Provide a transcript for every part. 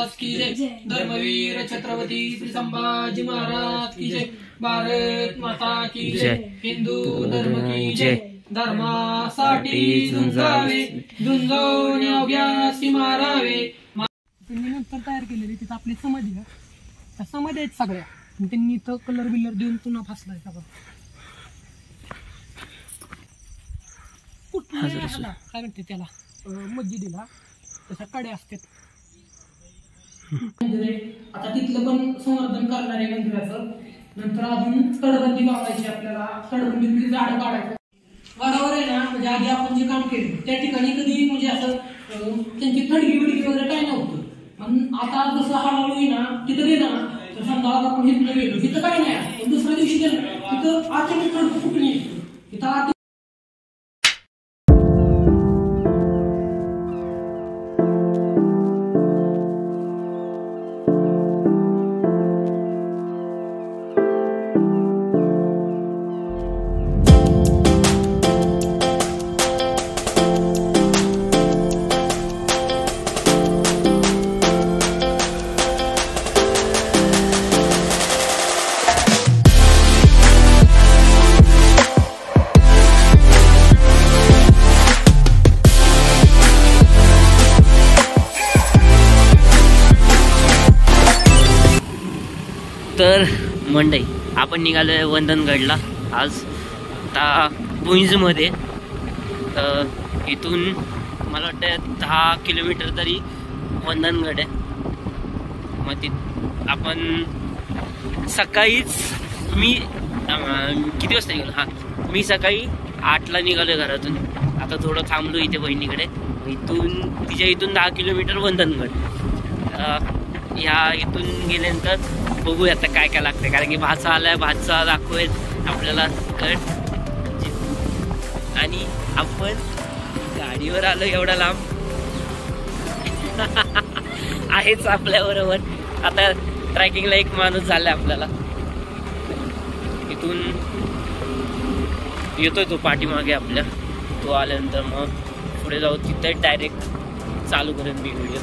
महाराज की जय, धर्मवीर छत्रपती श्री संभाजी महाराज की जय, भारत माता की जय, हिंदू धर्म की जय, धर्मासाठी झुंजावे, झुंजून योग्यासी मारावे. त्यांनी नंतर तयार केलेली तिथं आपली समाधी आहे, त्या समाधी आहेत सगळ्या. त्यांनी इथं कलर बिलर देऊन पुन्हा फासलाय सगळं. काय म्हणते त्याला, मस्जिदीला तशा कड्या असतात. आता तिथलं पण संवर्धन करणार आहे मंदिराचं. नंतर अजून तडबंदी बांधायची आपल्याला, तडबंदी झाड काढायचं. गडावर आहे ना, म्हणजे आधी आपण जे काम केलं त्या ठिकाणी कधी म्हणजे असं त्यांची थडगी बिडगी वगैरे काय नव्हतं. पण आता जसं हळूहळू ना तिथं गेलं ना, तर समजा आपण इथं गेलो, तिथं काय नाही. पण दुसऱ्या दिवशी गेलं तिथं अचानक तडकं कुठून येतो तिथं. तर मंडई आपण निघालोय वंदनगडला आज. आता भुईंजमध्ये इथून मला वाटतं 10 किलोमीटर तरी वंदनगड आहे. मग आपण सकाळीच मी किती वाजता निघालो, मी सकाळी 8ला निघालोय घरातून. आता थोडं थांबलो इथे बहिणीकडे. तिच्या इथून 10 किलोमीटर वंदनगड. इथून गेल्यानंतर बघूया आता काय काय लागतंय, कारण की भाचा आलाय, भाचा दाखवेल आपल्याला गड. आणि आपण गाडीवर आलो एवढा लांब आहेच आपल्या बरोबर. आता ट्रॅकिंगला एक माणूस झालाय आपल्याला. इथून येतोय तो पाठीमागे आपल्या. तो आल्यानंतर मग पुढे जाऊ, तिथे डायरेक्ट चालू करेन मी व्हिडिओ.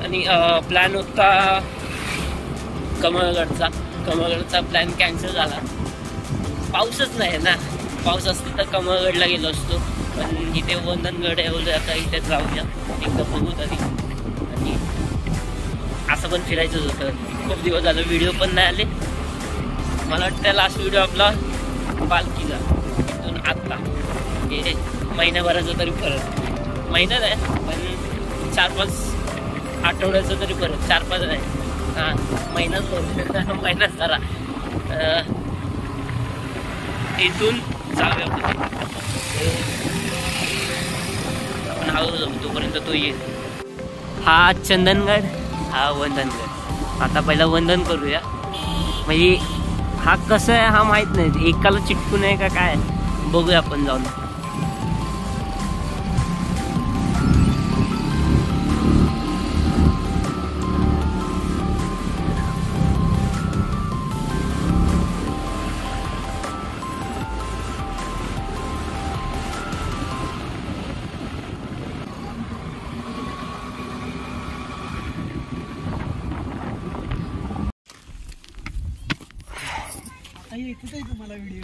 आणि प्लॅन होता कमळगडचा प्लॅन कॅन्सल झाला. पाऊसच नाही ना, पाऊस असतं तर कमळगडला गेलो असतो. पण इथे वंदनगड आहे बोलतो, आता इथे जाऊया एकदा बघू तरी. आणि असं पण फिरायचंच होतं, खूप दिवस झालं व्हिडिओ पण नाही आले. मला वाटतं लास्ट व्हिडिओ आपला पालखीचा इथून आत्ता हे महिन्याभराचा तरी परत, महिना नाही पण 4-5 आठवड्याचं तरी परत, 4-5 नाही महिनाच महिनाच जरा. इथून जाऊया आपण हळू जाऊ, तोपर्यंत तो येईल. हा चंदनगड, हा वंदनगड. आता पहिला वंदन करूया. म्हणजे हा कसं आहे हा माहीत नाही, एकाला चिटकून आहे का काय, बघूया आपण जाऊन. तुम्हाला व्हिडिओ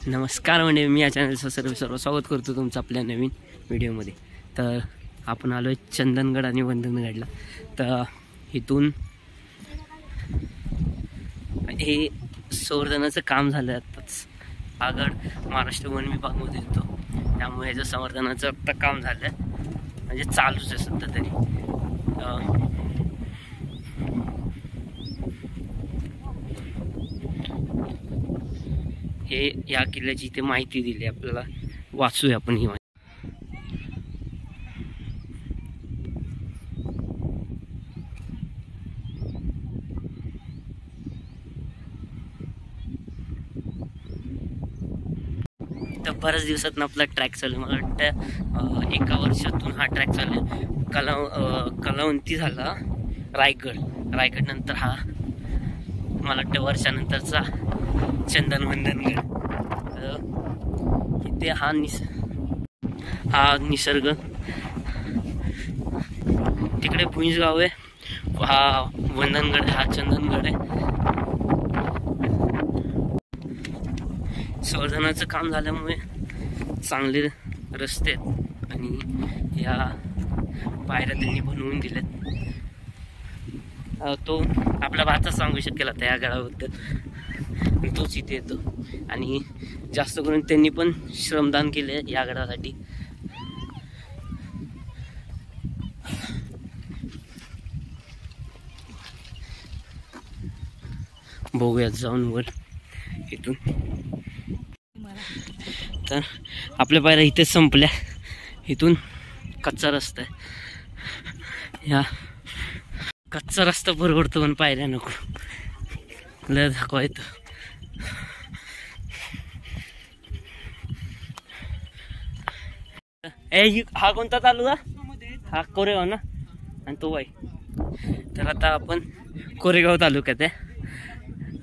नमस्कार म्हणजे मी या चॅनलचं सर्व स्वागत करतो तुमचं आपल्या नवीन व्हिडिओमध्ये. तर आपण आलो आहे चंदनगड आणि वंदनगडला. तर इथून हे संवर्धनाचं काम झालं आत्ताच. हा गड महाराष्ट्र वन विभागमध्ये येतो, त्यामुळे याचं संवर्धनाचं आत्ता काम झालं, म्हणजे चालूच आहे सध्या तरी. हे या किल्ल्याची इथे माहिती दिली आपल्याला, वाचूया आपण ही माहिती. तर बऱ्याच दिवसातून आपला ट्रॅक चालू, मला वाटतं 1 वर्षातून हा ट्रॅक चालू. कलावंती झाला रायगड नंतर हा मला वाटतं वर्षानंतरचा चंदनवंदनगड. इथे हा निसर्ग, तिकडे भुईंज गाव आहे, हा वंदनगड, हा चंदनगड आहे. संवर्धनाचं काम झाल्यामुळे चांगले रस्ते आहेत आणि या पायऱ्या त्यांनी बनवून दिल्यात. तो आपला भाचा सांगू शकेल आता या गडाबद्दल, तोच इथे येतो आणि जास्त करून त्यांनी पण श्रमदान केले या गडासाठी. बघूयात जाऊन वर इथून. तर आपल्या पायऱ्या इथेच संपल्या. इथून कच्चा रस्ता आहे. या कच्चा रस्ता परवडतो पण पायऱ्या नको, लय धक्का येतो. हा कोणता तालुका? हा कोरेगाव ना, आणि तो बाई. तर आता आपण कोरेगाव तालुक्यात आहे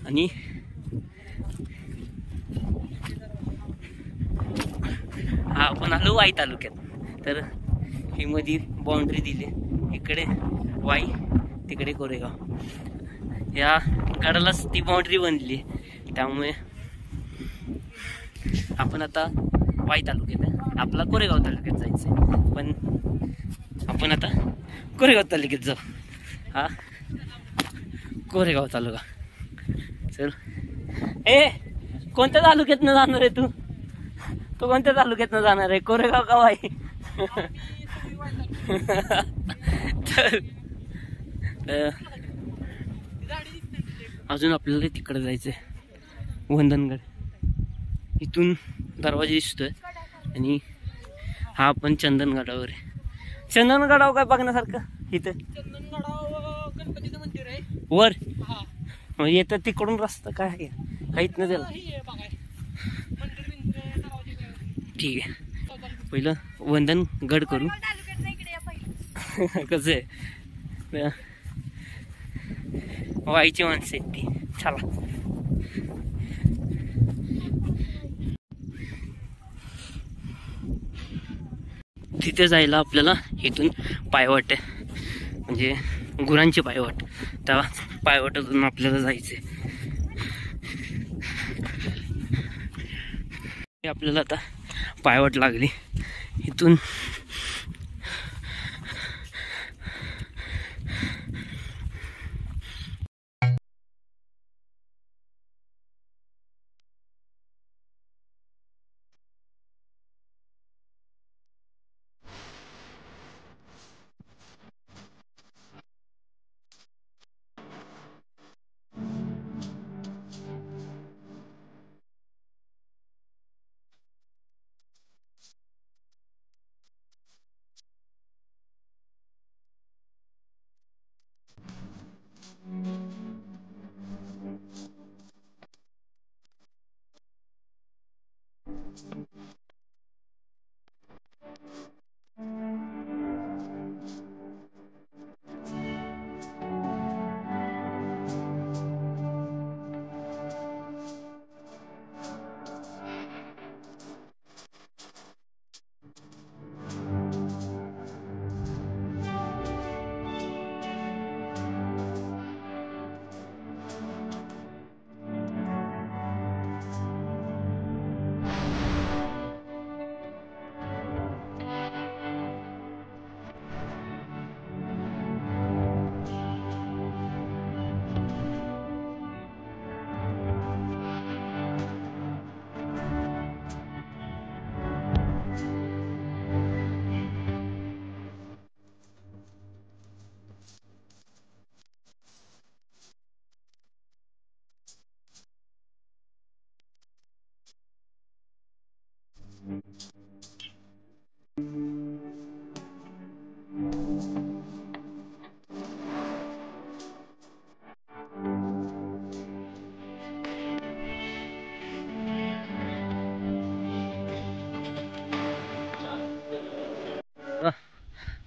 आणि हा आपण आलो वाई तालुक्यात. तर ही मध्ये बाउंड्री दिली, इकडे वाई तिकडे कोरेगाव. या गडालाच ती बाउंड्री बनली, त्यामुळे आपण आता वाई तालुक्यात आहे. आपला कोरेगाव तालुक्यात जायचं आहे, पण आपण आता कोरेगाव तालुक्यात जाऊ. हा कोरेगाव तालुका. चल. कोणत्या तालुक्यातनं जाणार आहे तू? तो कोणत्या तालुक्यातनं जाणार आहे, कोरेगाव का वाई? अजून आपल्याला तिकडे जायचंय, वंदनगड. इथून दरवाजा दिसतोय आणि हा आपण चंदनगडावर आहे. चंदनगडावर काय बघण्यासारखं इथं? गणपतीचं मंदिर आहे वर. येतं तिकडून रस्ता काय आहे काहीच नाही त्याला. ठीक आहे, पहिलं वंदनगड करू. कसं आहे, वाईची माणसं आहेत ती. चला. तिथे जायला आपल्याला इथून पायवाट आहे, म्हणजे गुरांची पायवाट. त्या पायवाटातून आपल्याला जायचंय. आपल्याला आता पायवाट लागली इथून.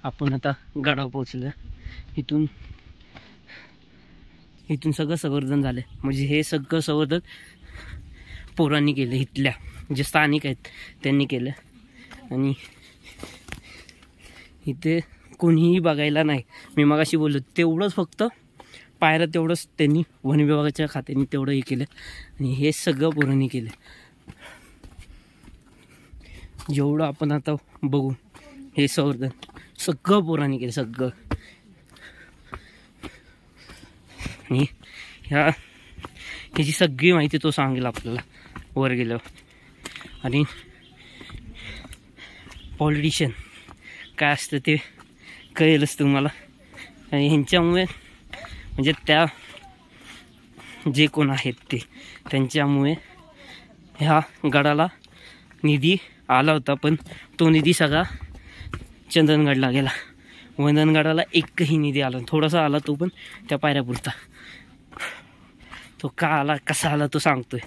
आपण आता गडावर पोहोचलो. इथून सगळं संवर्धन झालं, म्हणजे हे सगळं संवर्धन पोरांनी केलं, इथल्या जे स्थानिक आहेत त्यांनी केलं. आणि इथे कोणीही बघायला नाही. मी मगाशी बोललो तेवढंच, फक्त पायऱ्या तेवढंच त्यांनी वन विभागाच्या खात्याने तेवढं हे केलं. आणि हे सगळं पोरांनी केलं. जेवढं आपण आता बघू हे संवर्धन सगळं पोरांनी केलं, सगळं. आणि ह्याची सगळी माहिती तो सांगेल आपल्याला वर गेल्यावर. आणि पॉलिटिशियन काय असतं ते कळेलच तुम्हाला. आणि ह्यांच्यामुळे म्हणजे त्या जे कोण आहेत ते त्यांच्यामुळे ह्या गडाला निधी आला होता. पण तो निधी सगळा चंदनगडला गेला. वंदनगडाला एकही निधी आला, थोडासा आला तो पण त्या पायऱ्यापुरता. तो का आला, कसा आला तो सांगतोय.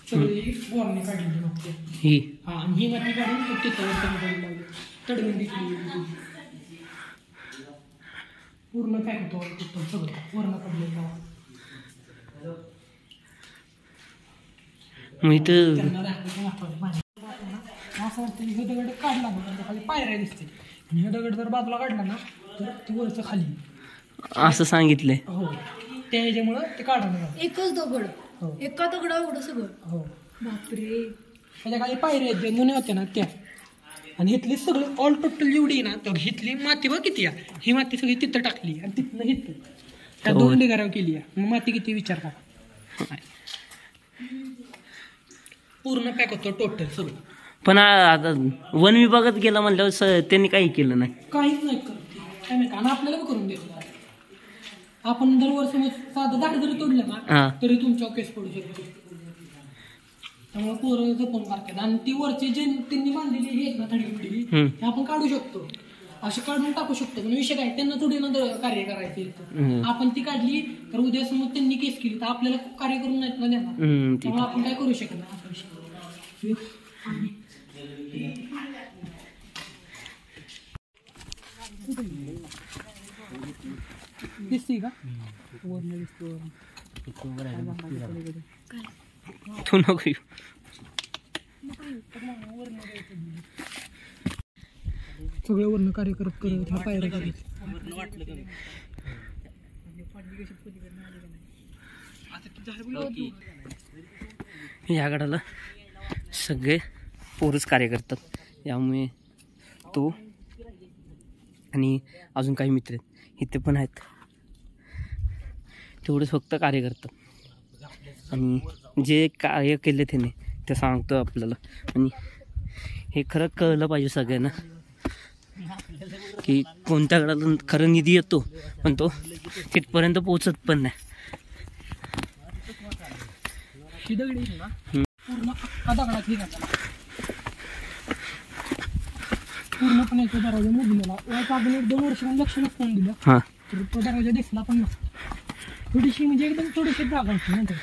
सगळी बोरने काढली माती. ही आणि ही माती काढून तिथं तडबंदी केली. पूर्ण पॅक होतो तिथं सगळं वरण पडलेलं. मग इथं त्यांना असं वाटतं हे दगड काढला ना त्याच्या खाली पायऱ्या दिसते. आणि हे दगड जर बाजूला काढला ना तर ती वरचं खाली असं सांगितलंय. हो, त्या ह्याच्यामुळं ते काढलं. एकच दगड, हो एका दगडा एवढं सगळं. हो, बापरे. त्याच्या खाली पायऱ्या आहेत ज्या जुन्या होत्या ना त्या. आणि इथली सगळी ऑल टोटल जेवढी आहे ना तर इथली माती बघ किती आहे. ही माती सगळी तिथं टाकली आणि तिथनं इथं त्या 2 ढिगाऱ्यावर केली आहे. मग माती किती विचार करा. पूर्ण पॅक होतो टोटल सगळं. पण आता वन विभागात गेला म्हणल्यावर त्यांनी काही केलं नाही, काहीच नाही करत काय नाही. आणि आपल्याला पण करून देतो. आपण दरवर्षी मग साधं झाड जरी तोडलं ना तरी तुमच्या केस पडू शकतो. त्यामुळे पोरं जपून करतात. आणि ती वरची जे त्यांनी बांधलेली हे आहेत ना थडी ते आपण काढू शकतो, असे काढून टाकू शकतो. पण विषय काय, त्यांना थोडी नंतर कार्य करायचे. आपण ती काढली तर उद्या समोर त्यांनी केस केली तर आपल्याला कार्य करून नाहीत ना देणार. त्यामुळे आपण काय करू शकत नाही असा विषय. दिसते का वर्ण दिसतो. तू नको येऊ. सगळे वर्ण कार्य करत करत ह्या पायऱ्या करत या गडाला सगळे पोरच कार्य करतात. यामुळे तो आणि अजून काही मित्र आहेत इथे पण आहेत, तेवढंच फक्त कार्य करतात. आणि जे कार्य केले त्याने ते सांगतो आपल्याला. आणि हे खरं कळलं पाहिजे सगळ्यांना की कोणत्या गडाला खरं निधी येतो पण तो तिथपर्यंत पोहोचत पण नाही. ही दगडी ना पूर्ण अख्खा दगडात हे घातला पूर्णपणे. तो दरवाजा मोडलेला वयाचा अजून 1-2 वर्ष लक्ष नसतं दिलं तर तो दरवाजा दिसला पण नसता. थोडीशी म्हणजे एकदम थोडीशी जागा होती नंतर.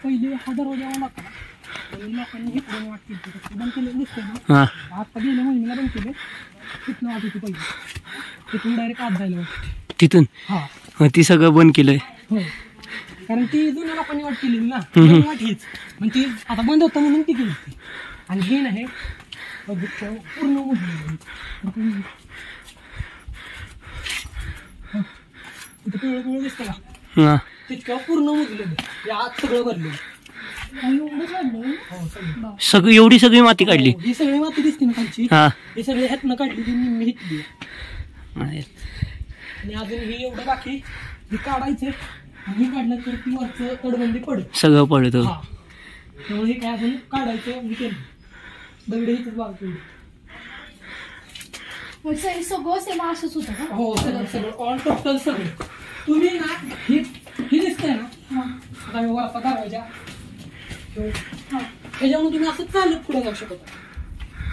पहिले हा दरवाजा लागला आणि लोकांनी इकडून वाट केली बंद केले दिसते ना. आता गेल्या महिन्याला बंद केले. तिथनं वाट होती पहिले, तिथून डायरेक्ट आत जायला वाटते तिथून. हा ती सगळं बंद केलंय. हो, कारण ती जुन्या लोकांनी वाट केली ना. वाट हीच मग ती आता बंद होतं म्हणून ती केली. आणि हे नाही पूर्ण उडली तिथं पिवळं पिवळं दिसतं का तितकं पूर्ण उजलेलं आत सगळं भरलेलं. सगळी एवढी सगळी माती काढली. ही सगळी माती दिसते ना खालची, ही सगळी ह्यातनं काढली ती निम्मी हिटली. आणि अजून हे एवढं बाकी हे काढायचं आणि काढलं तर ती वरचं तडबंदी पडत सगळं पडतं. हा त्यामुळे हे काय अजून काढायचं मी केलं दगड इथंच बाजू सगळं सेम असंच होतं का? हो सगळं सगळं ऑल टोटल सगळं तुम्ही ना ही दिसतंय ना आता मी वारसा दाखवायच्या त्याच्यामुळे तुम्ही असं चालत पुढे जाऊ शकता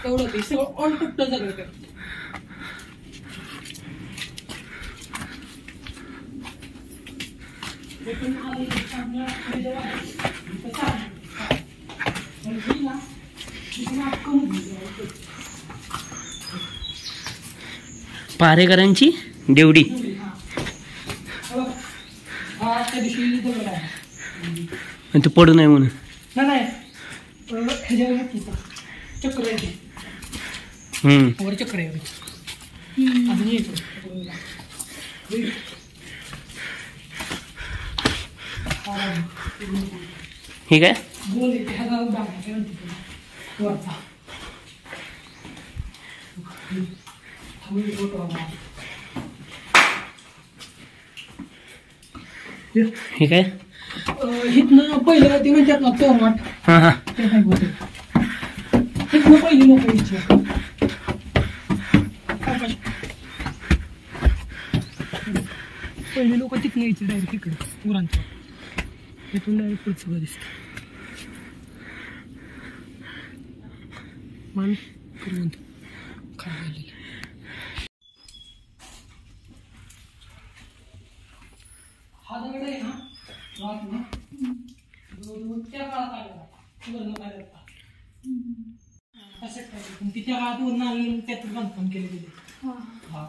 तेवढं ते सगळं ऑल टोटल सगळं करत पारेकरांची देवडी. त्या दिवशी दगड आहे आणि ते पडू नये म्हणून. नाही ह्याच्यावर चक्र आहे वर चक्र आहे अजून हे काय गोल ह्याचा भाग आहे वरचा हे काय हिथनं पहिलं ते म्हणतात ना तोरवाट हां हां ते काय होते हिथनं पहिली लोक यायची पहिली लोक तिथनं यायची डायरेक्ट इकडे पुरांचं तिथून डायरेक्ट पुढचं सगळं दिसतं मान करून खराब झालेलं हा दगड आहे ना रात ना त्या काळात आलेला वर्ण काढायला तसेच पाहिजे पण त्या काळात वर्ण आलेलं त्यातून बांधकाम केले गेले हा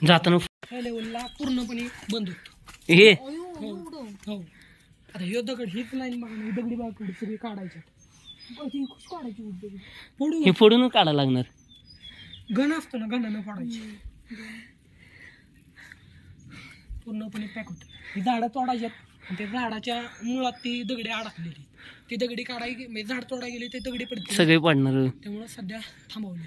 जाताना त्या लेवलला पूर्णपणे बंद होतो हे हो आता हे दगड हीच लाईन बघा ही दगडी बागडी सगळी काढायच्या काढायची दगडी फोडून हे फोडून काढायला लागणार. गण असतो ना गणानं फोडायची पूर्णपणे पॅक होतं ही झाडं तोडायच्यात आणि त्या झाडाच्या मुळात ती दगडी अडकलेली ती दगडी काढायची म्हणजे झाड तोडाय गेले ते दगडी पडते सगळे पडणार. त्यामुळं सध्या थांबवलं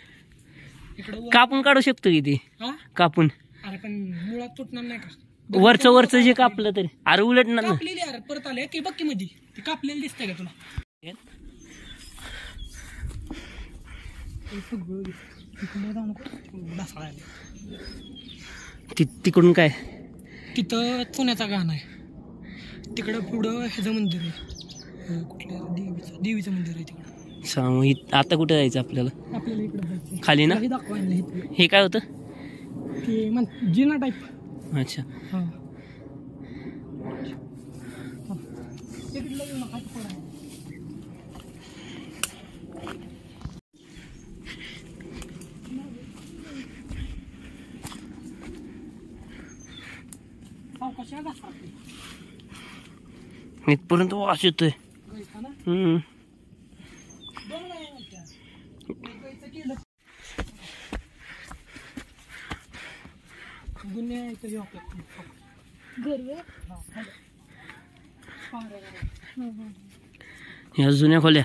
इकडं कापून काढू शकतो की ते हा कापून अरे पण मुळात तुटणार नाही का वरचं जे कापलं तरी अरे उलटणार ना. कापलेली अरे परत आले की बक्की मध्ये ती कापलेली दिसतंय का तुला सगळं तिकडे जाऊ नको ढासळायला तिकडून काय तिथं चुन्याचा गाणं आहे तिकडं पुढं ह्याचं मंदिर आहे कुठल्या देवीचं मंदिर आहे तिकडं. आता कुठे जायचं आपल्याला आपल्याला इकडं जायचं खाली ना. हे दाखवायला इथं हे काय होतं की जिना टाईप अच्छा हां तिकडलं येऊ नका तिकडं आहे. सावकाश दाखवा इथपर्यंत वास येतोय. गैसा ना हम्म दोन नाही म्हणत्या गैचं केलं गुन्हे यायचं हे आपलं ह्या जुन्या खोल्या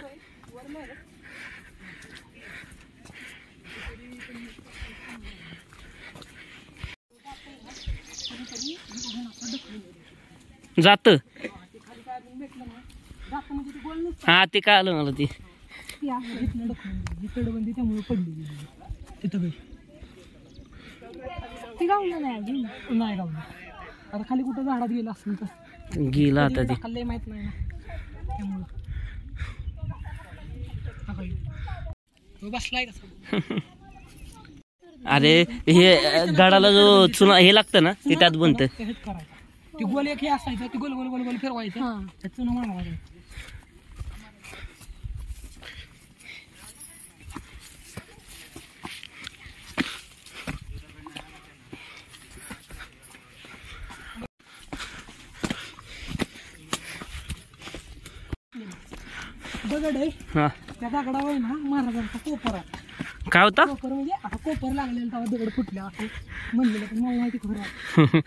जात हा ते काय आलं मला ते तडबंदी त्यामुळे पडली तिथं गई ती गावलं नाही अजून. नाही गावलं आता खाली कुठं झाडात गेलं असेल तर गेला आता ते खाल्लंय माहित नाही ना त्यामुळं बसलाय कसं अरे हे गडाला जो चुना हे लागतं ना ते त्यात बनतं. हेच करायचं ती गोल एक हे असायचं ती गोल गोल गोल गोल फिरवायचं हां. त्यात चुना मारवायचं दगड आहे हा त्या दगडावर ना महाराजांचा कोपर आहे काय होता कोपर म्हणजे आता कोपर लागलेला तेव्हा दगड फुटल्या असं म्हणलेलं पण मला माहिती खरं आहे.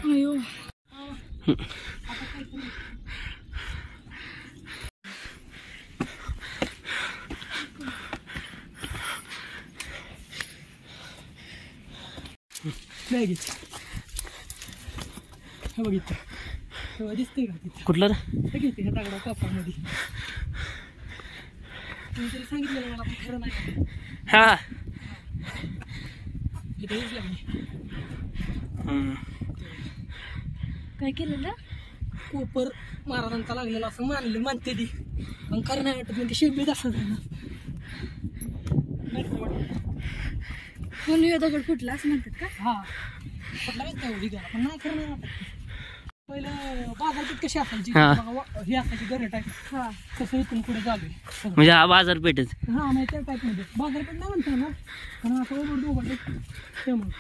अयो बॅगेत हे बघितलं तेव्हा दिसतंय का तिथे कुठलं रे? हे घेते ह्या दगडा कपामध्ये तुम्ही तरी सांगितलं ना मला पण खरं नाही हा इथे हेच लागले काय केलेलं कोपर महाराजांचा लागलेला असं मानते ती पण खरं नाही वाटत म्हणजे शेबीत असं झालं नाही खरं वाटत कोणी दगड फुटला असं म्हणतात का हा कुठला वेळ तेवढी गेला पण नाही खरं नाही वाटत पहिलं बाजारपेठ कशी असायची हा. बघा, ही असायची घरं टाईप हा तसं इथून पुढे चालू आहे म्हणजे हा बाजारपेठच. हा नाही त्या टाईपमध्ये बाजारपेठ नाही म्हणता ना कारण असं ओरडू उघडलं त्यामुळे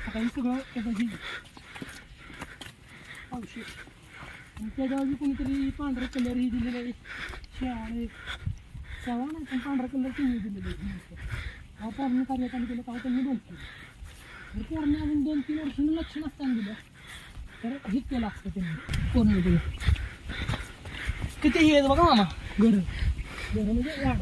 आता हे सगळं त्याचं ही औषध आणि त्याच्यावर कोणीतरी पांढरा कलर ही दिलेला आहे शेवाळे शेवा नाही पण पांढरा कलर तुम्ही दिलेला आहे हा पूर्ण कार्य चालू केलं का त्यांनी दोन केलं पूर्ण अजून 2-3 वर्षांनी लक्ष नसताना दिलं तर हे केलं असतं त्यांनी पूर्ण दिलं किती हे आहेत बघा मामा घरं घरं म्हणजे वाढ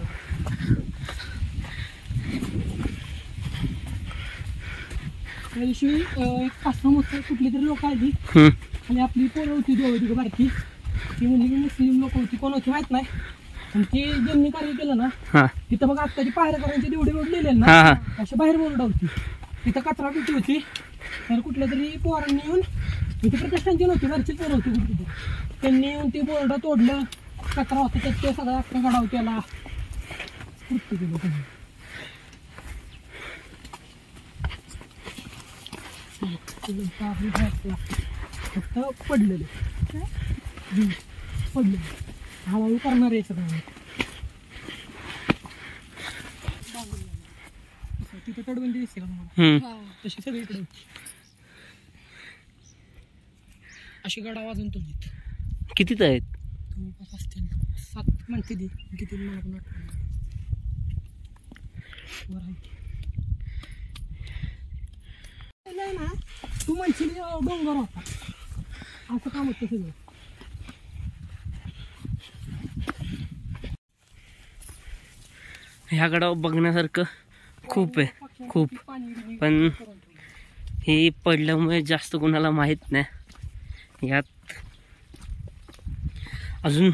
त्या दिवशी एक 5-6 मोठं कुठली तरी लोक आली आणि आपली पोरं होती दोघं तिघं बारकी ती म्हणजे की मुस्लिम लोक होती कोण होती माहीत नाही आणि ती ज्यांनी कार्य केलं ना हा तिथं बघा आत्ताची पायऱ्या करायची तेवढी रोड लिहिलेली हा, ना हा. अशी बाहेर बोर्ड होती तिथं कचरा पेटी होती तर कुठल्या तरी पोरांनी येऊन इथे प्रतिष्ठानची नव्हती घरची पोरं होती कुठली तरी त्यांनी येऊन ते बोर्ड तोडलं कचरा होता त्यात ते सगळा अख्खा गडाव केला कृत्य केलं त्यांनी फक्त पडलेले पडलेले हळूहळू करणार आहे सगळं तिथे तडबंदी दिसते का तुम्हाला तशी सगळीकडे होती अशी गडा वाजून तुम्ही कितीच आहेत? जवळपास असतील 7 म्हणते ती किती मला पण आठवण वर आहे नाही ना तू म्हणशील डोंगर होता असं काम होतं सगळं ह्या गडावर बघण्यासारखं खूप आहे खूप पाणी पण हे पडल्यामुळे जास्त कोणाला माहीत नाही यात अजून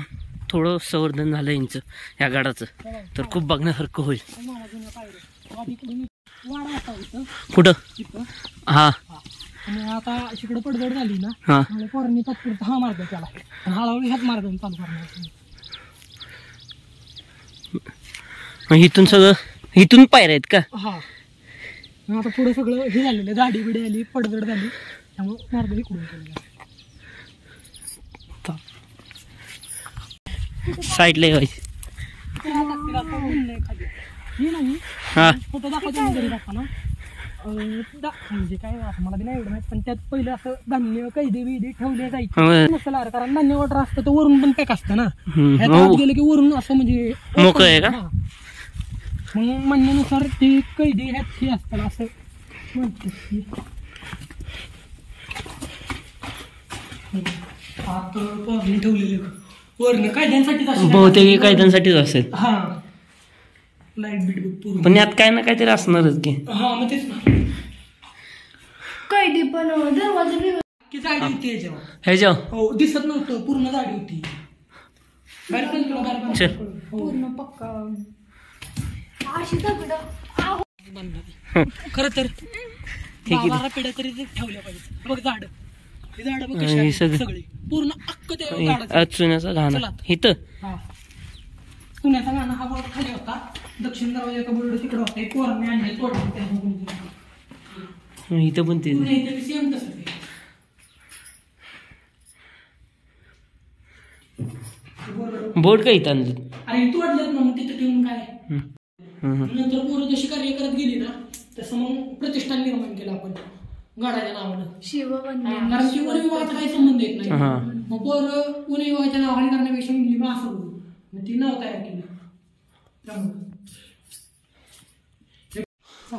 थोडं संवर्धन झालं यांचं ह्या गडाचं तर खूप बघण्यासारखं होईल. मला जुन्या पायऱ्या आधीकडून वाडा होता इथं कुठं? तिथं हा आणि आता इकडे पडझड झाली ना हा त्यामुळे पोरांनी तात्पुरता हा मार्ग केला आणि हळूहळू ह्याच मार्गाने चालू करणार मग इथून सगळं इथून पायऱ्या आहेत का? हा मग आता पुढे सगळं हे झालेलं दाढी बिडी आली पडझड झाली त्यामुळे मार्ग इकडून केलेला साईडला यायची. हे नाही हा फोटो दाखवतो मी घरी दाखवा ना म्हणजे काय असं मला बी नाही एवढं माहित पण त्यात पहिलं असं धान्य कैदी बिदी ठेवले जायचे नसेल अरे कारण धान्य ऑर्डर असतं तर वरून पण पॅक असतं ना ह्यात आत गेलं की वरून असं म्हणजे मोकळं आहे का? हा. मग म्हणण्यानुसार ते कैदी ह्यात हे असतं असं म्हणतात आत पोरणी ठेवलेले वर्ण कायद्यांसाठी बहुतेक कायद्यांसाठीच असेल. हा लाईट बीट बघ पूर्ण पण यात काय ना काहीतरी असणारच की. हा मग तेच ना कैदी पण दरवाजा की जाडी होती ह्याच्यावर ह्याच्या हो दिसत नव्हतं पूर्ण जाडी होती बाहेर पण तुला बाहेर पण चल. हो. पूर्ण पक्का अशी दगड खरं तर ठीक आहे. 12 पिढ्या तरी ते ठेवल्या पाहिजे बघ झाड ही झाड बघ हे कशी आहेत सगळं- सगळी पूर्ण अख्ख ते झाडाचं. चुन्याचा घाणा चला. इथं हा पुण्याचा गाणं हा बोर्ड खाली होता दक्षिण दरवाजाचा बोर्ड तिकडे होता एक पोरांनी आणले तोडले त्यामुळे इथं पण ते इथे सेम तसं ते बोर्ड बोर्ड का इथं आणलं? अरे तोडलेत ना मग तिथं ठेवून काय हम्म. नंतर पोरं जशी कार्य करत गेली ना तसं मग प्रतिष्ठान निर्माण केलं आपण गडाच्या नावानं शिवबंदी कारण की वन विभागाचा काही संबंध येत नाही हा. मग पोरं वन विभागाच्या नावाने करण्यापेक्षा म्हणली मग असं करू मग ती नाव तयार केलं त्यामुळे हा.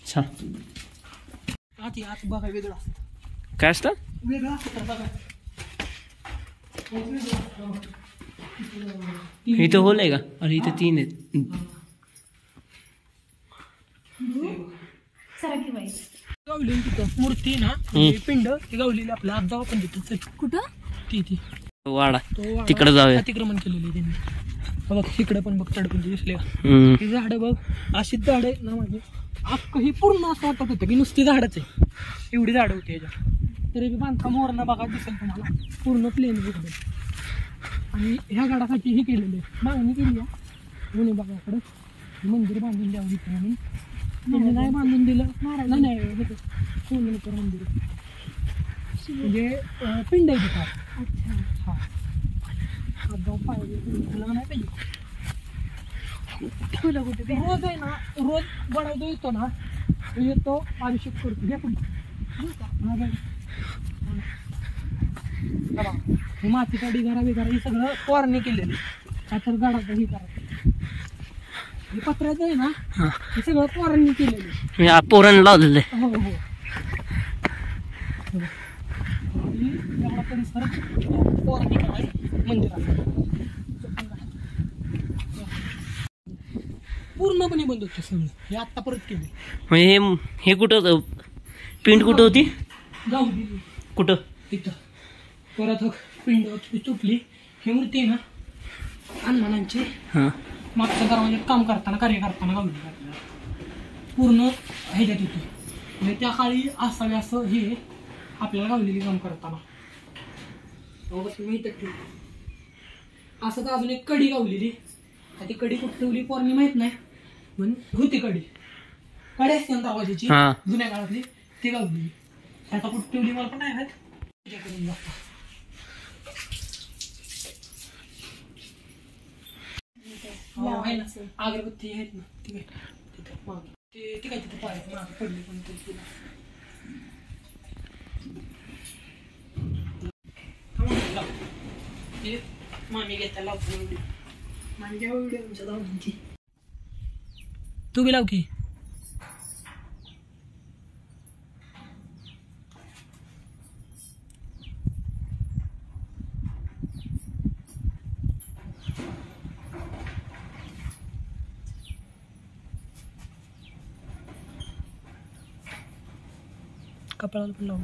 छान. आत बघा वेगळं असतं काय असतं? वेगळं असतं बघा इथं होल आहे का? अरे इथं 3 आहेत. सरा की बाई गावलेली तिथं मूर्ती ना म्हणजे पिंड ती गावलेली आपल्या आज जाऊ आपण तिथं चल. कुठं? ती वाडा तो वाडा तिकडे जाऊया. अतिक्रमण केलेली त्यांनी. बघ तिकडे पण बघ तडपंती दिसले का? ही झाडं बघ अशीच झाडं आहेत ना माझे अख्खं ही पूर्ण असं वाटत होतं की नुसती झाडच आहे. एवढी झाडं होती याच्यात तरी बी बांधकाम वरनं बघा दिसेल तुम्हाला पूर्ण प्लेन एकदम. आणि ह्या गडासाठी हे केलेलं आहे मागणी केली आहे जुने बघाकडं मंदिर बांधून द्यावं इथं म्हणून. त्यांनी नाही बांधून दिलं नाही हे सोमेश्वर मंदिर म्हणजे पिंड आहे तिथं. अच्छा. हा जाऊ पाहिजे तुला नाही पाहिजे. फुलं कुठे? रोज आहे ना रोज बनवतो येतो ना येतो अभिषेक करतो घ्या पण हे मातीचा ढिगारा बिगारा हे सगळं फवारणी केलेली का तर गडाचं हे करायचं. हे पत्र्याचं आहे ना हे सगळं फवारणी केलेली पोरण लावलेलं आहे. हो हो एवढा परिसर फवारणी करायचं मंदिरात पूर्णपणे बंद होतं सगळं. हे आत्ता परत केलं म्हणजे हे कुठं होतं पिंड कुठं होती जाऊ दिली कुठं तिथं परत पिंड तुटली. ही मूर्ती आहे ना हनुमानांची हां मागच्या दरवाज्यात काम करताना कार्य करताना गावली आपल्याला पूर्ण ह्याच्यात होती म्हणजे त्या काळी असावे असं हे आपल्याला गावलेली काम करताना. मी इथं ठेवली असं तर अजून एक कडी गावलेली ती कडी कुठं ठेवली पोरणी माहित नाही पण होती कडी असते ना दरवाजाची जुन्या काळातली ती गावलेली. आता कुठं ठेवली मला पण नाही माहित. करून बघता आहे ना अगरबत्ती आहेत ना ती काय तिथं मागे ती काय तिथं पाहायचं मागे पडली पण तिला मामी घेता लावतो एवढी माझ्या एवढी आमच्या लावूनची तू बी लाव की. कपाळाला पण लावून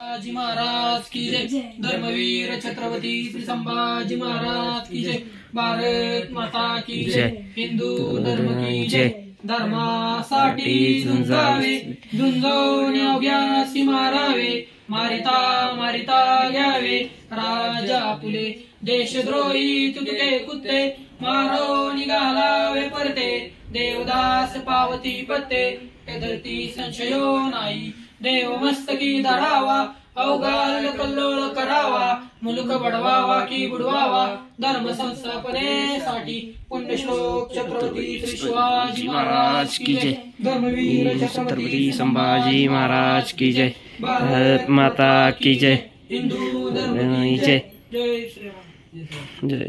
संभाजी महाराज की जय. धर्मवीर छत्रपती श्री संभाजी महाराज की जय. भारत माता की जय. हिंदू धर्म की जय. धर्मासाठी झुंजावे झुंजून योग्यासी मारावे मारिता मारिता घ्यावे राजा फुले देशद्रोही तुटके कुत्ते मारो निघालावे परते देवदास पावती पत्ते धरती संशयो नाही देव मस्तकी धरावा अवघाल कल्लोळ करावा मुलुक बडवावा की बुडवावा धर्म संस्थापनेसाठी पुण्यश्लोक छत्रपती श्री शिवाजी महाराज की जय. धर्मवीर छत्रपती संभाजी महाराज की जय. भारत माता की जय. हिंदू धर्म की जय. जय श्रीराम. जय.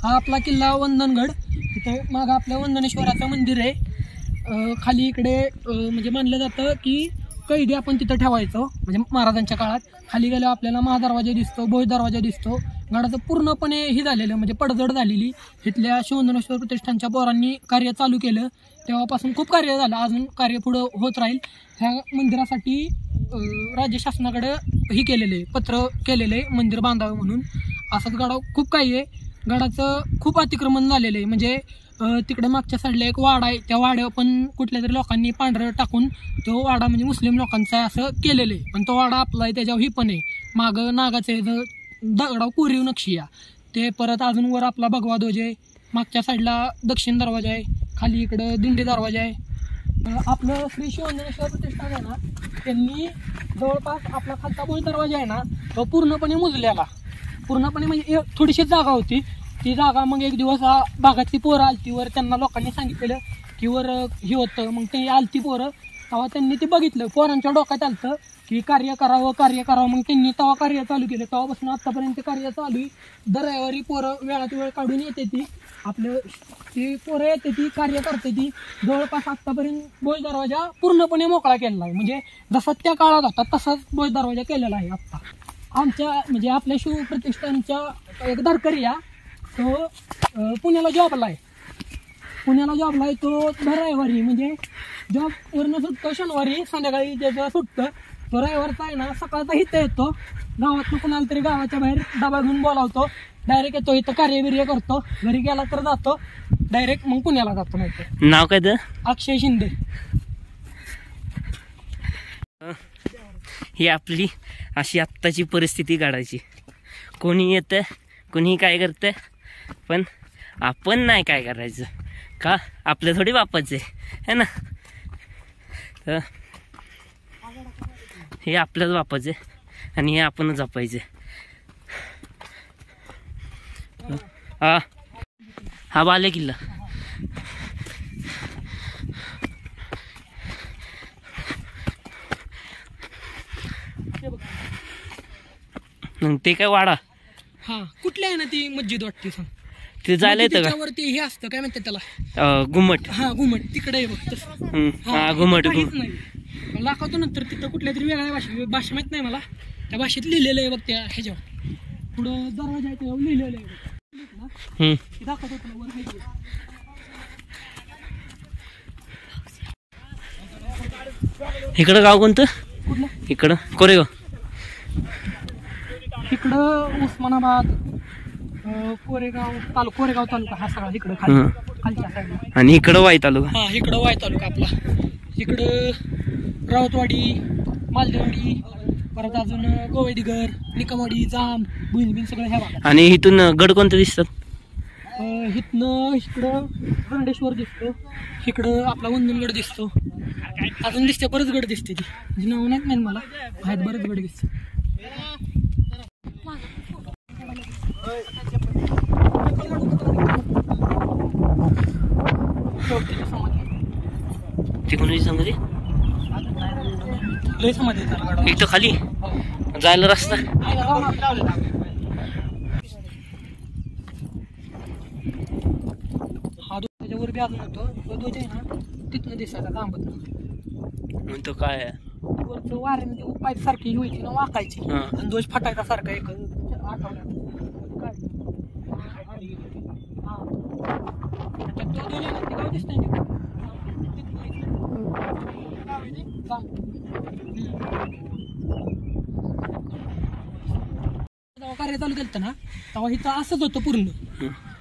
हा आपला किल्ला वंदनगड. इथे माग आपलं वंदनेश्वराचं मंदिर आहे. खाली इकडे म्हणजे मानलं जातं की कैदी आपण तिथं ठेवायचो म्हणजे महाराजांच्या काळात. खाली गेल्यावर आपल्याला महादरवाजा दिसतो भोज दरवाजा दिसतो. गडाचं पूर्णपणे हे झालेलं म्हणजे पडझड झालेली. इथल्या शिववंदनेश्वर प्रतिष्ठानच्या पोरांनी कार्य चालू केलं तेव्हापासून खूप कार्य झालं अजून कार्य पुढं होत राहील. ह्या मंदिरासाठी राज्य शासनाकडे हे केलेलं आहे पत्र केलेलं आहे मंदिर बांधावं म्हणून. असंच गडा खूप काही आहे. गडाचं खूप अतिक्रमण झालेलं आहे म्हणजे तिकडे मागच्या साईडला एक वाडा आहे त्या वाड्यावर पण कुठल्या तरी लोकांनी पांढरं टाकून तो वाडा म्हणजे मुस्लिम लोकांचा आहे असं केलेलं आहे. पण तो वाडा आपला आहे त्याच्यावर ही पण आहे मागं नागाचं दगडाव कोरीव नक्षी या ते. परत अजून वर आपला भगवा ध्वज आहे. मागच्या साईडला दक्षिण दरवाजा आहे. खाली इकडं दिंडी दरवाजा आहे. आपलं श्री शिववंदनेश्वर प्रतिष्ठान आहे ना त्यांनी जवळपास आपला खालचा भोज दरवाजा आहे ना तो पूर्णपणे मुजलेला पूर्णपणे म्हणजे थोडीशी जागा होती ती जागा. मग एक दिवस भागातली पोरं आलती वर त्यांना लोकांनी सांगितलेलं की वर हे होतं मग ते आलती पोरं तेव्हा त्यांनी ते बघितलं पोरांच्या डोक्यात आलतं की कार्य करावं मग त्यांनी तेव्हा कार्य चालू केलं. तेव्हापासून आत्तापर्यंत कार्य चालू आहे. दर रविवारी पोरं वेळात वेळ काढून येते ती आपलं ती पोरं येते ती कार्य करते ती. जवळपास आत्तापर्यंत भोज दरवाजा पूर्णपणे मोकळा केलेला आहे म्हणजे जसा त्या काळात होता तसाच भोज दरवाजा केलेला आहे आत्ता. आमच्या म्हणजे आपल्या शिवप्रतिष्ठानच्या एक दरकरी या तो पुण्याला जॉबला आहे. तो रविवारी म्हणजे जॉबवरनं सुटतो शनिवारी संध्याकाळी त्याचं सुटतं. तो रविवारचा आहे ना सकाळचा इथं येतो, गावातून कुणाला तरी गावाच्या बाहेर डबा घेऊन बोलावतो, डायरेक्ट येतो इथं कार्यबिर्य करतो, घरी गेला तर जातो डायरेक्ट, मग पुण्याला जातो. नाही नाव काय तर? अक्षय शिंदे. ही आपली अशी आत्ताची परिस्थिती काढायची. कोणी येतं, कोणी काय करतं, पण आपण नाही काय करायचं का? आपल्या थोडी बापाचं आहे ना. तर हे आपल्याच बापाचं आहे आणि हे आपणच जपायचं. हा बाले किल्ला. ते काय वाडा? हा कुठली आहे ना ती मस्जिद वाटते सांग. ते जायला येतं का? त्यावरती हे असतं काय म्हणतात त्याला, घुमट. हा घुमट तिकडे आहे बघ तसं. हा घुमट. काहीच नाही. दाखवतो नंतर तिथं कुठल्या तरी वेगळ्या भाषा माहित नाही मला, त्या भाषेत लिहिलेलं आहे बघ त्या ह्याच्यावर, पुढं दरवाजा आहे त्यावर लिहिलेलं आहे. दाखवतो तुला वर माहिती. इकडं गाव कोणतं? कुठलं? इकडं कोरेगाव. इकडं उस्मानाबाद, कोरेगाव तालुका हा सगळा इकडं खालच्या साईडला. आणि इकडं वाई तालुका. हा इकडं वाई तालुका आपला. इकडं राऊतवाडी, मालदेवाडी, परत अजून गोवेदीगर, निकमवाडी, जाम, भुईनबिन सगळं ह्या भागात. आणि इथून गड कोणते दिसतात? इथनं इकडं गंडेश्वर दिसतो, इकडं आपला वंदनगड दिसतो, अजून दिसते बरंच गड दिसते. ती म्हणजे नाव नाही मला, आहेत बरेच गड दिसते. तिकडून सांगते लय समाधी इथं खाली जायला रस्ता. हा त्याच्यावर बी अजून होतो, तो ध्वज आहे ना तिथनं दिसायचा लांबत. म्हणतो काय वरचं वाऱ्याने पाईप सारखी व्हायची ना, वाकायची आणि ध्वज फटायचा सारखा एक आठवड्यात. तो ध्वज आहे ना ते गाव दिसतंय ना जेव्हा कार्य चालू केलं ना तेव्हा इथं असंच होतं पूर्ण.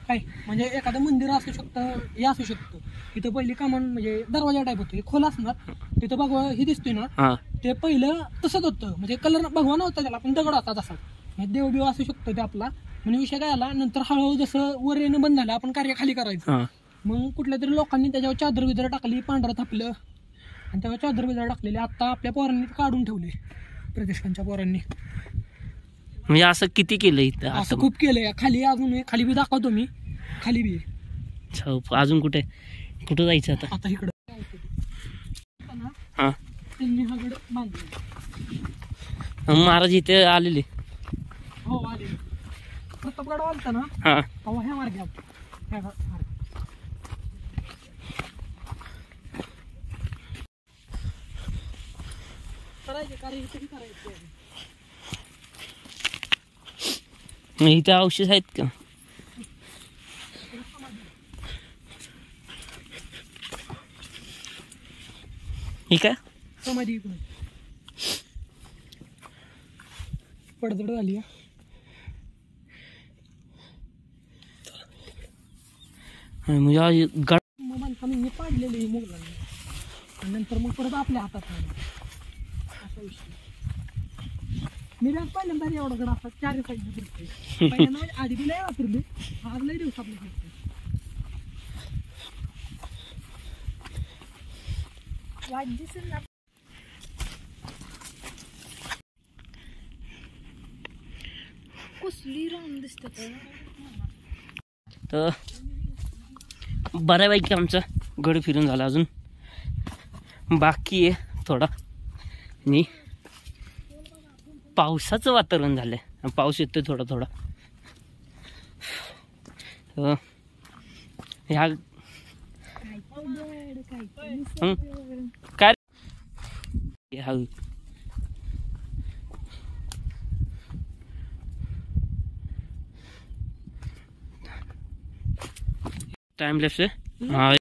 काय म्हणजे एखादं मंदिर असू शकतं, हे असू शकतं. इथं पहिली कमान म्हणजे दरवाजा टाईप होतं, खोल असणार. तिथं भगवा हे दिसतोय ना, ते पहिलं तसंच होतं. म्हणजे कलर भगवा नव्हता त्याला, पण दगड होता तसा. म्हणजे देवबिव असू शकतो ते आपला. म्हणजे विषय काय आला, नंतर हळूहळू जसं वर येणं बंद झालं, आपण कार्य खाली करायचं. मग कुठल्या तरी लोकांनी त्याच्यावर चादर बिदर टाकली, पांढरं थापलं आणि त्यावर चादर बिदर टाकलेले. आता आपल्या पोरांनी काढून ठेवले, प्रतिष्ठानच्या पोरांनी. म्हणजे असं किती केलं इथं? असं खूप केलंय. खाली अजून खाली बी दाखवतो मी, खाली बी. अजून कुठे जायचं आता? आता इकडं त्यांनी हा गड बांधला. महाराज इथे आलेले. हो आले. प्रतापगड आलता ना तेव्हा ह्या मार्गे आलतो. करायचे कार्य इथे करायचे. इथे औषध आहेत का? हे काय समाधी इकडून पडझड झाली. म्हणजे मग माणसाने मी पाडलेले मुलांनी आणि नंतर मग परत आपल्या हातात नाही असा विषय. मी बॅग पहिल्यांदा एवढा गड असा 4 साईडला फिरते. पहिल्यांदा आधी बी लय वापरली, आज लय दिवस आपलं फिरते. कसली रान दिसत. तर बऱ्यापैकी आमचा गड फिरून झाला, अजून बाकी आहे थोडा. आणि पावसाचं वातावरण झालंय, पाऊस येतोय थोडा थोडा. ह्या काय हळू टाइम लेफ्ट आहे हा.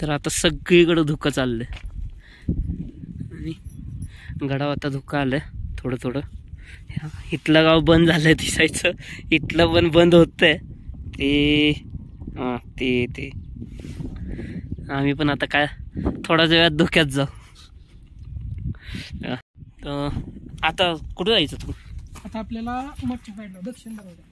तर आता सगळीकडे धुकं चाललंय आणि गडावर आता धुकं आलंय थोडं थोडं. इथलं गाव बंद झालंय दिसायचं, इथलं पण बंद होतंय ते. हां ते आम्ही पण आता काय थोड्याच वेळात धुक्यात जाऊ. तर आता कुठं जायचं तू? आता आपल्याला मच्छी साईडला दक्षिण दरवाजा.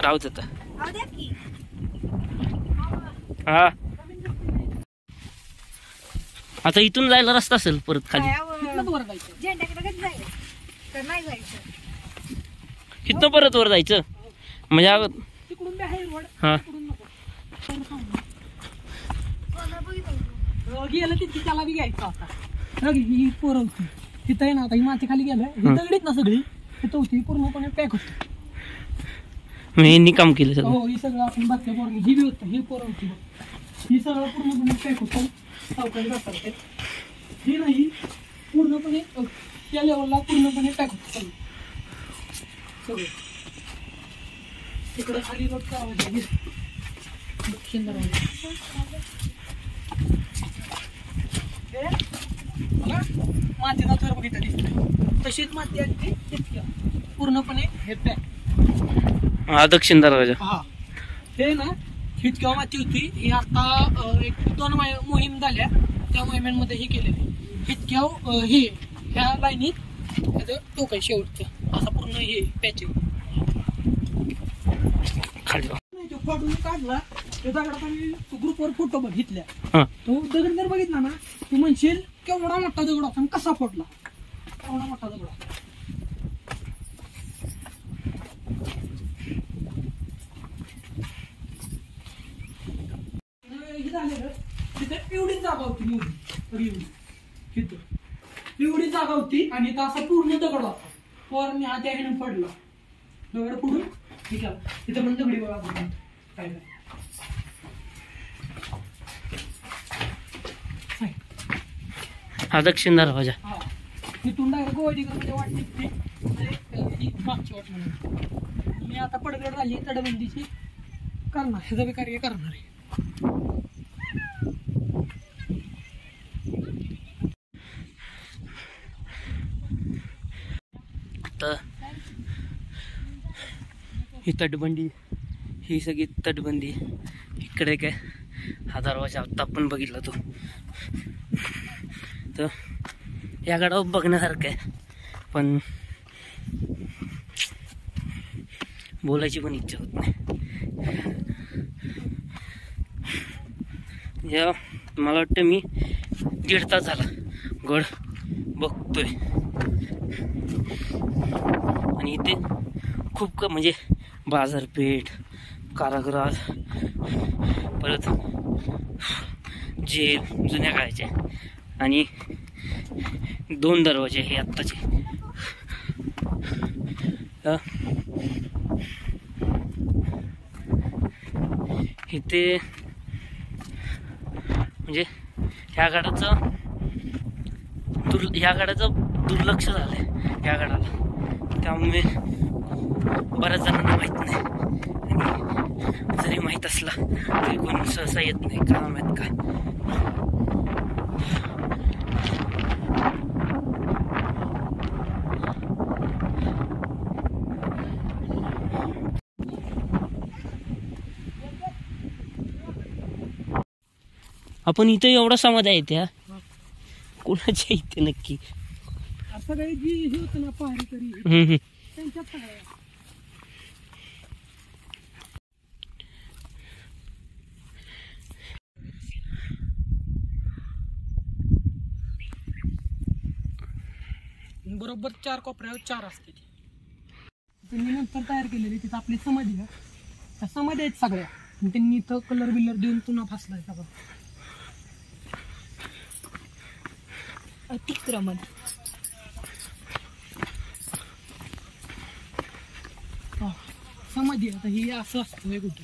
राहूच आता. हा आता इथून जायला रस्ता असेल परत खाली. इथनं परत वर जायचं म्हणजे तिकडून बी आहे रोड. हा गेलं तिथे त्याला बी घ्यायचं आता. ही पोरं होती तिथं आहे ना. आता ही माती खाली गेलं ही दगडीत ना सगळी तिथं होती पूर्णपणे पॅक होती. यांनी काम केलं सगळं. हो ही सगळं आपण बाकी पोरं ही बी होतं ही पोरं होती ही सगळं पूर्णपणे पॅक होतं. सावकाश जातात ते ही नाही पूर्णपणे त्या लेवलला पूर्णपणे पॅक होतं सगळं. तिकडं खाली रोडचा आवाज आहे दक्षिण दरवाजा. मातीचा थर बघितला दिसतोय तशीच माती आहे ती पूर्णपणे हे पॅक. हा दक्षिण दरवाजा. हा हे ना इतक्या माती होती ही आता 1-2 मोहीम झाल्या त्या मोहिमांमध्ये हे केलेले इतक्या हे ह्या लाईनीत त्याचं टोक आहे शेवटचं असा पूर्ण हे पॅच फोटो काढला त्या दगडात आम्ही ग्रुपवर फोटो बघितल्या. तो दगड जर बघितला ना तू म्हणशील केवढा मोठा दगड होता कसा फोडला केवढा मोठा दगड. तिथे एवढीच जागा होती एवढी जागा होती आणि असा पूर्ण दगड होता. पोरांनी हा त्या ह्याने पडला दगड पुढून ठीक आहे. तिथे पण दगडी बघा काय हा दक्षिण दरवाजा. हा तिथून डायरेक्ट गोवाडीकडे वाटते मागची वाट म्हणून. मी आता पडगड झाली तटबंदीची करणार ह्याचं बी कार्य करणार आहे. तर ही तटबंदी ही सगळी तटबंदी इकडे काय हा दरवाजा आत्ता आपण बघितला तो. तर या गडावर बघण्यासारखं आहे पण बोलायची पण इच्छा होत नाही. या मला वाटतं मी 1.5 तास झाला गड बघतोय आणि इथे खूप म्हणजे बाजारपेठ कारागृह परत जेल जुन्या काळाचे आणि 2 दरवाजे हे आत्ताचे. इथे म्हणजे ह्या गडाचं दुर्लक्ष झालंय ह्या गडाला. त्यामुळे बऱ्याच जणांना माहीत नाही आणि जरी माहीत असला तरी कोण सहसा येत नाही. का माहीत काय आपण इथे एवढा समाधी आहे त्या कोणाच्या इथे नक्की असं काही जी हे होतं ना पहाडी तरी त्यांच्यात सगळ्या बरोबर 4 कोपऱ्यावर 4 असते. त्यांनी नंतर तयार केलेली तिथं आपली समाधी आहे. त्या समाधी आहेत सगळ्या त्यांनी इथं कलर बिलर देऊन पुन्हा फासलाय सगळं. अतिक्रमण समाधी आता ही असं असतं हे कुठं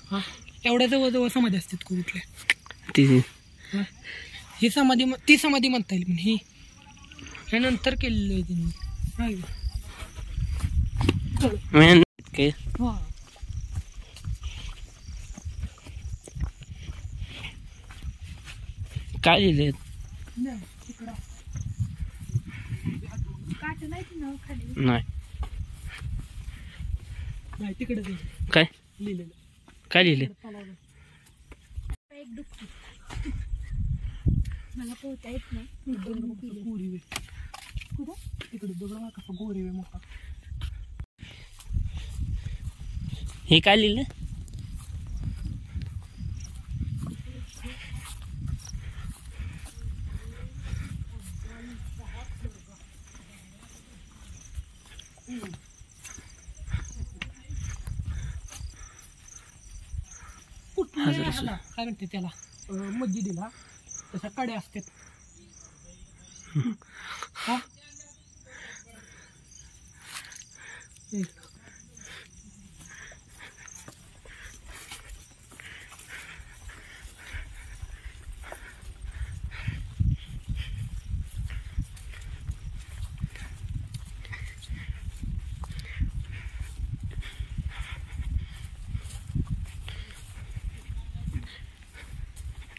हा एवढ्या जवळ समाधी असतात कुठल्या ती हा ही समाधी ती समाधी म्हणता येईल पण ही हे नंतर केलेलं आहे त्यांनी काय हा काय लिहिले नाही तिकडं काट नाही ना खाली नाही नाही तिकडे काय लिहिलेलं काय लिहिले एक डुक्की मला पोहता येत नाही गोरी वे कुठं तिकडे दगड कसा गोरी वे मोठा हे काय लिहिलं काय म्हणते त्याला मस्जिदीला तशा कडे असतात हा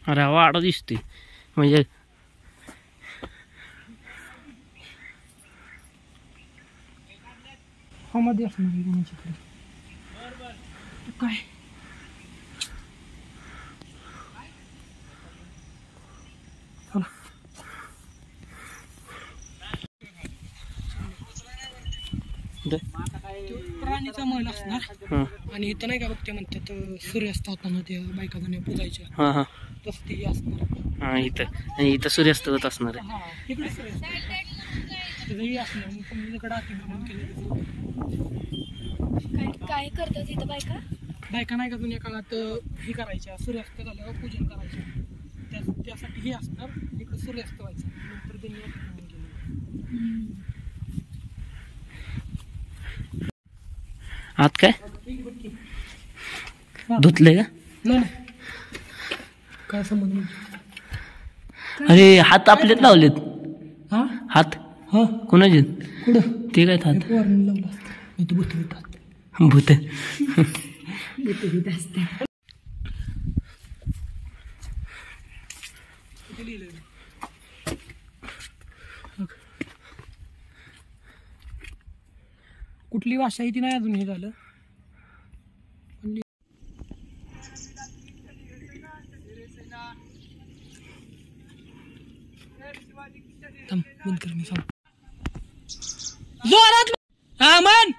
अरे वाडा दिसते म्हणजे मध्ये असणार कोणाची काय चला प्राणीचा महल असणार आणि इथं नाही का बघते म्हणतात सूर्यास्त होताना त्या बायका जाण्या पूजायच्या हां हां तसं ते असणार हां इथं आणि इथं सूर्यास्त होत असणार आहे हा इकडे सूर्यास्त तिथंही असणार मग तुम्ही इकडे आती बघून केलं काय करतात इथं बायका बायका नाही का जुन्या काळात हे करायच्या सूर्यास्त झाल्यावर पूजन करायच्या त्यासाठी हे असणार इकडे सूर्यास्त व्हायचं नंतर त्यांनी आत काय धुतलंय का नाही काय संबंध अरे हात आपलेच लावलेत हा हात हा कोणाचे कुठं ते काय हात फवारणी लावला असतं मी तर भूत भेटतात भूत कुठली भाषा आहे ती नाही अजून हे झालं बंद कर मी सांग जोरात हा मन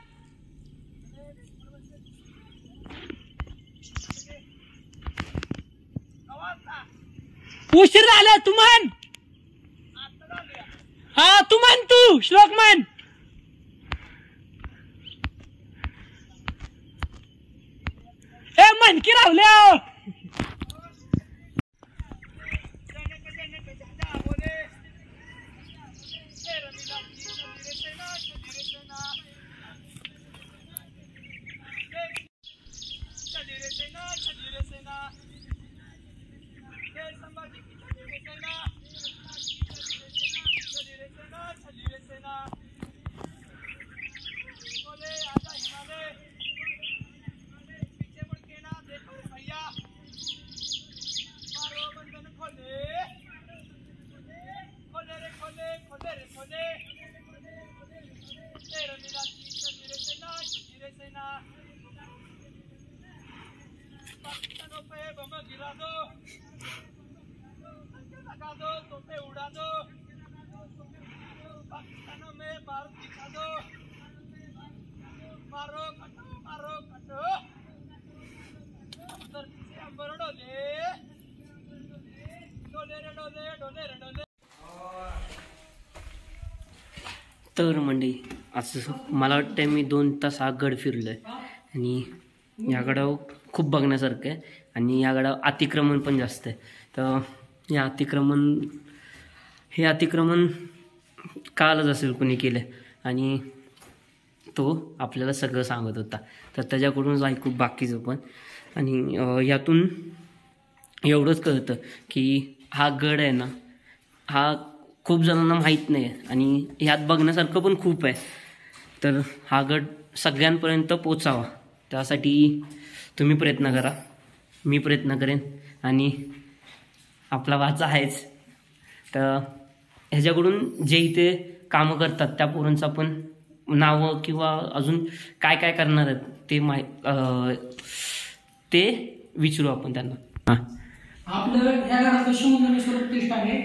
उशीर झाला तू म्हण हा तू म्हण तू श्लोक म्हण ए मन की राहुल्या तर मंडळी असं मला वाटतं मी 2 तास हा गड फिरलो आहे आणि या गडावर खूप बघण्यासारखं आहे आणि या गडावर अतिक्रमण पण जास्त आहे. तर हे अतिक्रमण कालच असेल कोणी केलं आणि तो आपल्याला सगळं सांगत होता. तर त्याच्याकडूनच ऐकू बाकीचं पण. आणि यातून एवढंच कळतं की हा गड आहे ना, हा खूप जणांना माहीत नाही आहे आणि ह्यात बघण्यासारखं पण खूप आहे. तर हा गड सगळ्यांपर्यंत पोचावा त्यासाठी तुम्ही प्रयत्न करा, मी प्रयत्न करेन आणि आपला वाचा आहेच. तर ह्याच्याकडून जे इथे कामं करतात त्या पोरांचं आपण नावं किंवा अजून काय काय करणार आहेत ते विचारू आपण त्यांना. हां, आपलं या गडाचं शिवधनेश्वर प्रतिष्ठ आहे.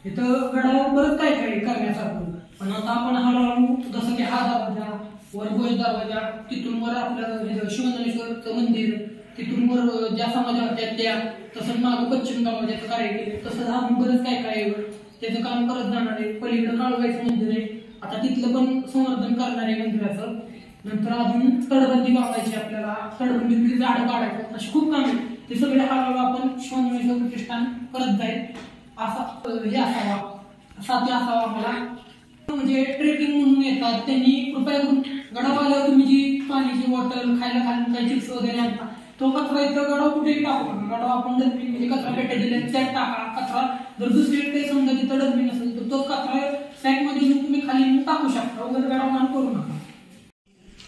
इथं गडावर बरंच काय काय करण्यासारखं, पण आता आपण हळूहळू जसं की हा दरवाजा, वर भोज दरवाजा, तिथून वर आपलं शिवधनेश्वरचं मंदिर, तिथून वर ज्या समाजा होत्या त्या, तसं मागं पश्चिम दरवाजाचं कार्य केलं, तसं अजून बरंच काय काय त्याचं काम करत जाणार आहे. पलीकडे काळूबाईचं मंदिर आहे, आता तिथलं पण संवर्धन करणार आहे मंदिराचं. नंतर अजून तडबंदी बांधायची, आपल्याला तडबंदीतली झाडं काढायचं, अशी खूप काम आहे. ते सगळे हळूहळू आपण शिवधनेश्वर प्रतिष्ठान करत जाईल असा हे असावा, साथी असावा मला. म्हणजे ट्रेकिंग म्हणून येतात त्यांनी कृपया करून गडावर आल्यावर तुम्ही जी पाण्याची बॉटल, खायला काही चिप्स वगैरे आणता, तो कचरा इथं गडावर कुठेही टाकू नका. गडावर आपण डस्टबिन म्हणजे कचरा पेट्या दिल्या त्यात टाका कचरा. जर दुसरीकडे समजा तिथं डस्टबिन असेल तर तो कचरा सॅकमध्ये घेऊन तुम्ही खाली टाकू शकता. वगैरे गडावर करू नका.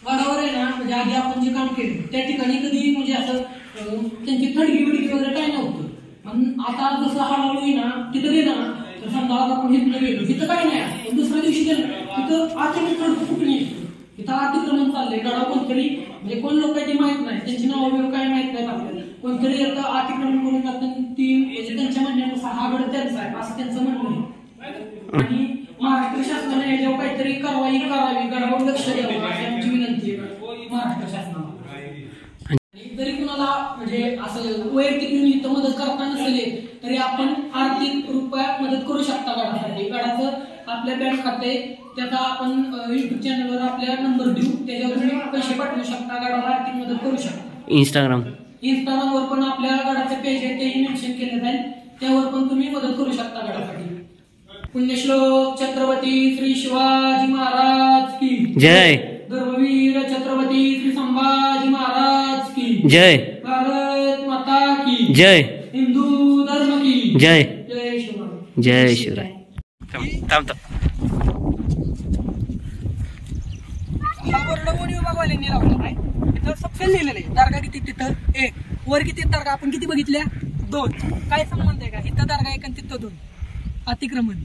गडावर आहे ना, म्हणजे आधी आपण जे काम केलं त्या ठिकाणी कधी म्हणजे असं त्यांची थडगी बिडगी वगैरे काय नव्हतं. पण आता जसं हळूहळू ना तिथं गेलं ना, तर समजा आज आपण इथनं गेलो, तिथं काय नाही, पण दुसऱ्या दिवशी गेलं तिथं अचानक थडकं कुठून येतं, तिथं अतिक्रमण चाललंय. गडावर कोणतरी म्हणजे कोण लोक काही माहित नाही, त्यांची नावं काय माहित नाहीत आपल्याला. कोणतरी येतं अतिक्रमण करून जातं, ती म्हणजे त्यांच्या म्हणण्यानुसार हा गड त्यांचा आहे असं त्यांचं म्हणणं आहे. आणि महाराष्ट्र शासनाने याच्यावर काहीतरी कारवाई करावी, गडावर लक्ष द्यावं अशी आमची विनंती आहे महाराष्ट्र शासनाला. जरी कुणाला म्हणजे असं वैयक्तिक निमित्त मदत करता नसेल तरी आपण आर्थिक रुपयात मदत करू शकता गडासाठी. गडाचं आपल्या बँक खाते, त्याचा आपण युट्यूब चॅनलवर आपल्या नंबर देऊ, त्याच्यावर तुम्ही पैसे पाठवू शकता, गडाला आर्थिक मदत करू शकता. इंस्टाग्रामवर पण आपल्या गडाचं पेज आहे, तेही मेन्शन केलं जाईल, त्यावर पण तुम्ही मदत करू शकता गडासाठी. पुण्यश्लोक छत्रपती श्री शिवाजी महाराज की जय. धर्मवीर छत्रपती श्री संभाजी महाराज की जय. भारत माता की जय. हिंदू धर्म की जय. जय शिवराय. जय शिवराय. हा बोर्ड वन विभागवाल्यांनी लावला आहे. इथं सबसे लिहिलेलं आहे दर्गा किती, तिथं 1, वर किती दर्गा आपण किती बघितल्या 2. काय संबंध आहे का, इथं दर्गा 1 आणि तिथं 2. अतिक्रमण